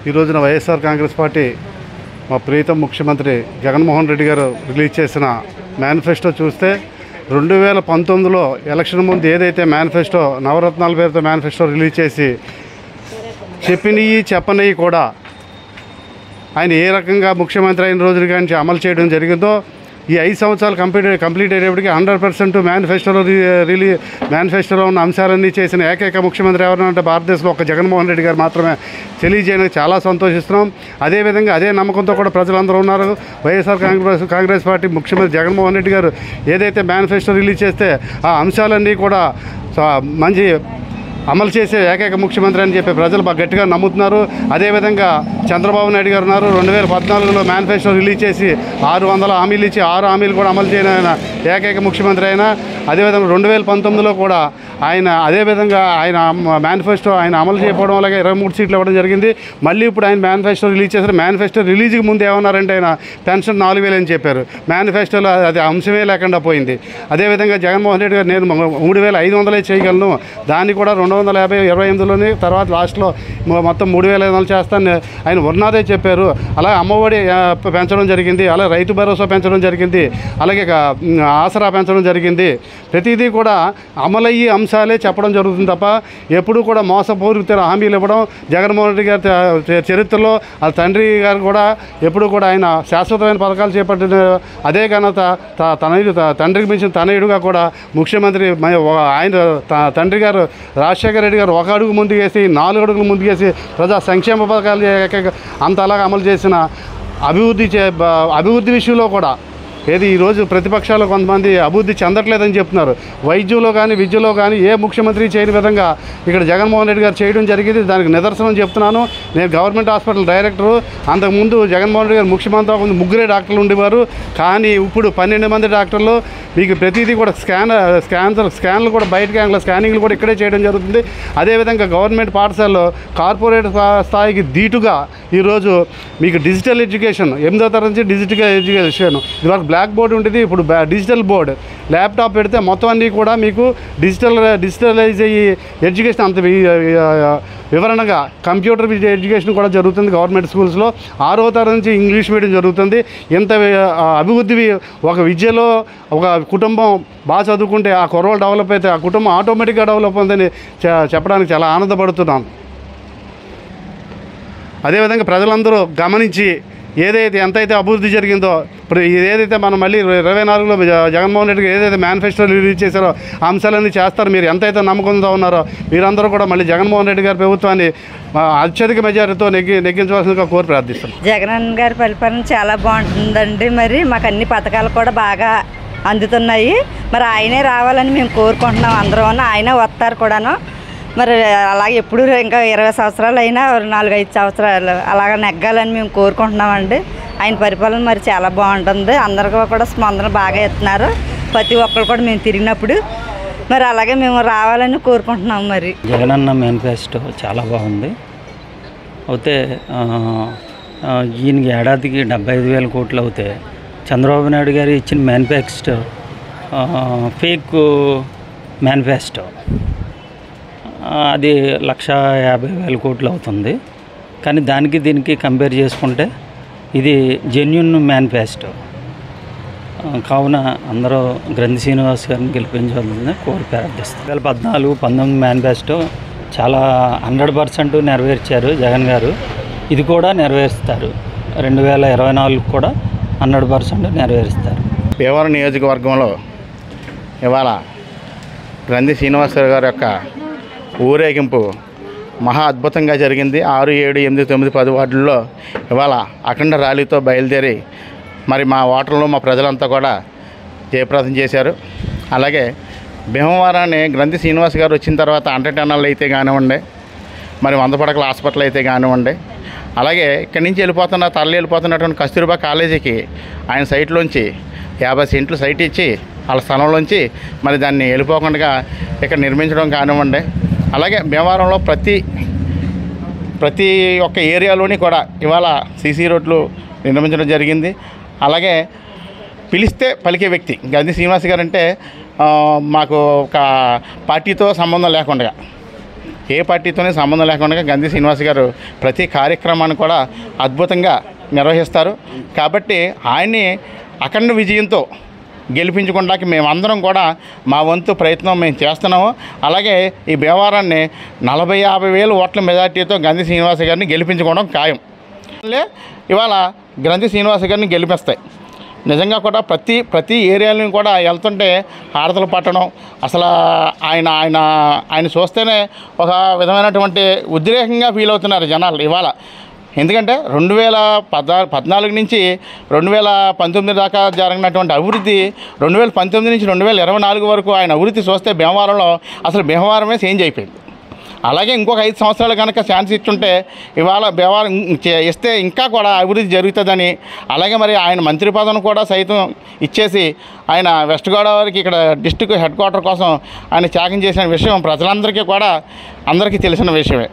ఈ రోజున వైఎస్ఆర్ కాంగ్రెస్ పార్టీ మా ప్రీతం ముఖ్యమంత్రి జగన్మోహన్ రెడ్డి గారు రిలీజ్ చేసిన మేనిఫెస్టో చూస్తే 2019లో ఎలక్షన్ ముందు ఏదైతే మేనిఫెస్టో నవరత్నాల పేరుతో మేనిఫెస్టో రిలీజ్ చేసి చెప్పినవి చెప్పనివి కూడా ఆయన ఏ రకంగా ముఖ్యమంత్రి అయిన రోజుల నుంచి అమలు చేయడం జరిగిందో ఈ 5 సంవత్సరాలు కంప్లీట్ అయ్యేప్పటికీ 100% మేనిఫెస్టోలో ఉన్న అంశాలన్నీ చేసిన ఏకైక ముఖ్యమంత్రి ఎవరంటే భారతదేశంలో ఒక జగన్మోహన్ రెడ్డి గారు మాత్రమే తెలియజేయడానికి చాలా సంతోషిస్తున్నాం. అదేవిధంగా అదే నమ్మకంతో కూడా ప్రజలందరూ ఉన్నారు. వైఎస్ఆర్ కాంగ్రెస్ పార్టీ ముఖ్యమంత్రి జగన్మోహన్ రెడ్డి గారు ఏదైతే మేనిఫెస్టో రిలీజ్ చేస్తే ఆ అంశాలన్నీ కూడా మంచి అమలు చేసే ఏకైక ముఖ్యమంత్రి అని చెప్పి ప్రజలు బాగా గట్టిగా నమ్ముతున్నారు. అదేవిధంగా చంద్రబాబు నాయుడు గారు ఉన్నారు. 2014లో మేనిఫెస్టో రిలీజ్ చేసి 600 హామీలు ఇచ్చి 6 హామీలు కూడా అమలు చేయని ఏకైక ముఖ్యమంత్రి అయినా. అదేవిధంగా 2019లో కూడా ఆయన అదేవిధంగా ఆయన మేనిఫెస్టో ఆయన అమలు చేయకపోవడం వల్ల 23 సీట్లు ఇవ్వడం జరిగింది. మళ్ళీ ఇప్పుడు ఆయన మేనిఫెస్టో రిలీజ్ చేశారు. మేనిఫెస్టో రిలీజ్కి ముందు ఏమన్నారంటే ఆయన పెన్షన్ 4000 అని చెప్పారు. మేనిఫెస్టోలో అది అంశమే లేకుండా పోయింది. అదేవిధంగా జగన్మోహన్ రెడ్డి గారు నేను 3500 చేయగలను, దాన్ని కూడా 250 తర్వాత లాస్ట్లో మొత్తం 3500 చేస్తాను ఆయన ఉన్నదే చెప్పారు. అలాగే అమ్మఒడి పెంచడం జరిగింది, అలాగే రైతు భరోసా పెంచడం జరిగింది, అలాగే ఆసరా పెంచడం జరిగింది. ప్రతిదీ కూడా అమలయ్యే అంశాలే చెప్పడం జరుగుతుంది తప్ప ఎప్పుడూ కూడా మోసపూరిత హామీలు ఇవ్వడం జగన్మోహన్ రెడ్డి గారి చరిత్రలో ఆ తండ్రి గారు కూడా ఎప్పుడు కూడా ఆయన శాశ్వతమైన పథకాలు చేపట్టిన అదే ఘనత తండ్రికి మించిన తనయుడుగా కూడా ముఖ్యమంత్రి ఆయన తండ్రి గారు రాజశేఖర రెడ్డి గారు 1 అడుగు ముందుకేసి 4 అడుగులు ముందుకేసి ప్రజా సంక్షేమ పథకాలు అంతలాగా అమలు చేసిన అభివృద్ధి విషయంలో కూడా ఏది ఈరోజు ప్రతిపక్షాలు కొంతమంది అభివృద్ధి చెందట్లేదని చెప్తున్నారు. వైద్యంలో కానీ విద్యలో కానీ ఏ ముఖ్యమంత్రి చేయని విధంగా ఇక్కడ జగన్మోహన్ రెడ్డి గారు చేయడం జరిగింది. దానికి నిదర్శనం చెప్తున్నాను. నేను గవర్నమెంట్ హాస్పిటల్ డైరెక్టరు. అంతకుముందు జగన్మోహన్ రెడ్డి గారు ముఖ్యమంత్రి ముందు 3 డాక్టర్లు ఉండేవారు. కానీ ఇప్పుడు 12 మంది డాక్టర్లు. మీకు ప్రతిదీ కూడా స్కాన్లు కూడా బయటకి స్కానింగ్లు కూడా ఇక్కడే చేయడం జరుగుతుంది. అదేవిధంగా గవర్నమెంట్ పాఠశాలలో కార్పొరేట్ స్థాయికి ధీటుగా ఈరోజు మీకు డిజిటల్ ఎడ్యుకేషన్ 8వ తరగతి నుంచి డిజిటల్ ఎడ్యుకేషన్ ఇదివరకు బ్లాక్ బోర్డు ఉంటుంది, ఇప్పుడు డిజిటల్ బోర్డు. ల్యాప్టాప్ పెడితే మొత్తం అన్నీ కూడా మీకు డిజిటలైజ్ అయ్యి ఎడ్యుకేషన్ అంత వివరణగా కంప్యూటర్ ఎడ్యుకేషన్ కూడా జరుగుతుంది గవర్నమెంట్ స్కూల్స్లో. 6వ తరగతి నుంచి ఇంగ్లీష్ మీడియం జరుగుతుంది. ఇంత అభివృద్ధి ఒక విద్యలో ఒక కుటుంబం బాగా చదువుకుంటే ఆ కుర్రోళ్ళు డెవలప్ అయితే ఆ కుటుంబం ఆటోమేటిక్గా డెవలప్ అవుతుందని చెప్పడానికి చాలా ఆనందపడుతున్నాను. అదేవిధంగా ప్రజలందరూ గమనించి ఎంతైతే అభివృద్ధి జరిగిందో ఇప్పుడు ఏదైతే మనం మళ్ళీ 24లో జగన్మోహన్ రెడ్డి ఏదైతే మేనిఫెస్టో రిలీజ్ చేశారో ఆ అంశాలన్నీ చేస్తారు. మీరు ఎంతైతే నమ్మకంతో ఉన్నారో మీరందరూ కూడా మళ్ళీ జగన్మోహన్ రెడ్డి గారి ప్రభుత్వాన్ని అత్యధిక మెజారిటీతో నెగ్గించవలసిందిగా కోరి ప్రార్థిస్తాం. జగన్ గారి పరిపాలన చాలా బాగుంటుందండి. మరి మాకు అన్ని పథకాలు కూడా బాగా అందుతున్నాయి. మరి ఆయనే రావాలని మేము కోరుకుంటున్నాం. అందరూ ఆయనే వస్తారు కూడాను. మరి అలాగే ఎప్పుడు ఇంకా 20 సంవత్సరాలు అయినా 4-5 సంవత్సరాలు అలాగ నెగ్గాలని మేము కోరుకుంటున్నామండి. ఆయన పరిపాలన మరి చాలా బాగుంటుంది. అందరికీ కూడా స్పందన బాగా ఇస్తున్నారు. ప్రతి ఒక్కరు కూడా మేము తిరిగినప్పుడు మరి అలాగే మేము రావాలని కోరుకుంటున్నాం. మరి జగనన్న మేనిఫెస్టో చాలా బాగుంది. అయితే ఈయనకి ఏడాదికి 75,000 కోట్లు అవుతే చంద్రబాబు నాయుడు గారు ఇచ్చిన మేనిఫెస్టో ఫేక్ మేనిఫెస్టో అది 150,000 కోట్లు అవుతుంది. కానీ దానికి దీనికి కంపేర్ చేసుకుంటే ఇది జెన్యూన్ మేనిఫెస్టో. కావున అందరూ గ్రంథి శ్రీనివాస్ గారిని గెలిపించాలని కోరి ప్రార్థిస్తారు. 2014-19 మేనిఫెస్టో చాలా 100% నెరవేర్చారు జగన్ గారు. ఇది కూడా నెరవేరుస్తారు. 2024 కూడా 100% నెరవేరుస్తారు. భీమవరం నియోజకవర్గంలో ఇవాళ గ్రంథి శ్రీనివాసరావు గారి యొక్క ఊరేగింపు మహా అద్భుతంగా జరిగింది. 6, 7, 8, 9, 10 వార్డుల్లో ఇవాళ అఖండ ర్యాలీతో బయలుదేరి మరి మా ఓటర్లు మా ప్రజలంతా కూడా జయప్రదం చేశారు. అలాగే భీమవరాన్ని గ్రంథి శ్రీనివాస్ గారు వచ్చిన తర్వాత అంటర్టనల్ అయితే కానివ్వండి, మరి 100 పడకల హాస్పిటల్ అయితే కానివ్వండి, అలాగే ఇక్కడి నుంచి వెళ్ళిపోతున్నటువంటి కస్తూర్బా కాలేజీకి ఆయన సైట్లోంచి 50 సెంట్లు సైట్ ఇచ్చి వాళ్ళ స్థలంలోంచి మరి దాన్ని వెళ్ళిపోకుండా ఇక్కడ నిర్మించడం కానివ్వండి. అలాగే భీమవరంలో ప్రతి ఒక్క ఏరియాలోని కూడా ఇవాళ సీసీ రోడ్లు నిర్మించడం జరిగింది. అలాగే పిలిస్తే పలికే వ్యక్తి గ్రంథి శ్రీనివాస్ గారు అంటే మాకు ఒక పార్టీతో సంబంధం లేకుండా ఏ పార్టీతోనే సంబంధం లేకుండా గంధి శ్రీనివాస్ గారు ప్రతి కార్యక్రమాన్ని కూడా అద్భుతంగా నిర్వహిస్తారు. కాబట్టి ఆయన్ని అఖండ విజయంతో గెలిపించుకోవడానికి మేమందరం కూడా మా వంతు ప్రయత్నం మేము చేస్తున్నాము. అలాగే ఈ భీమవరాన్ని 40-50 వేల ఓట్ల మెజార్టీతో గంధి శ్రీనివాస్ గారిని గెలిపించుకోవడం ఖాయం. ఇవాళ గంధి శ్రీనివాస్ గారిని గెలిపిస్తాయి. నిజంగా కూడా ప్రతి ఏరియాలను కూడా వెళ్తుంటే హారతలు పట్టడం, అసలు ఆయన చూస్తేనే ఒక విధమైనటువంటి ఉద్రేకంగా ఫీల్ అవుతున్నారు జనాలు ఇవాళ. ఎందుకంటే 2014 నుంచి 2019 దాకా జరిగినటువంటి అభివృద్ధి 2019 నుంచి 2024 వరకు ఆయన అభివృద్ధి చూస్తే భీమవరంలో అసలు భీమవరమే చేంజ్ అయిపోయింది. అలాగే ఇంకొక 5 సంవత్సరాలు కనుక ఛాన్స్ ఇచ్చుంటే ఇవాళ భీమవరం ఇస్తే ఇంకా కూడా అభివృద్ధి జరుగుతుందని, అలాగే మరి ఆయన మంత్రి పదవిని కూడా సైతం ఇచ్చేసి ఆయన వెస్ట్ గోదావరికి ఇక్కడ డిస్ట్రిక్ట్ హెడ్ క్వార్టర్ కోసం ఆయన త్యాగం చేసిన విషయం ప్రజలందరికీ కూడా అందరికీ తెలిసిన విషయమే.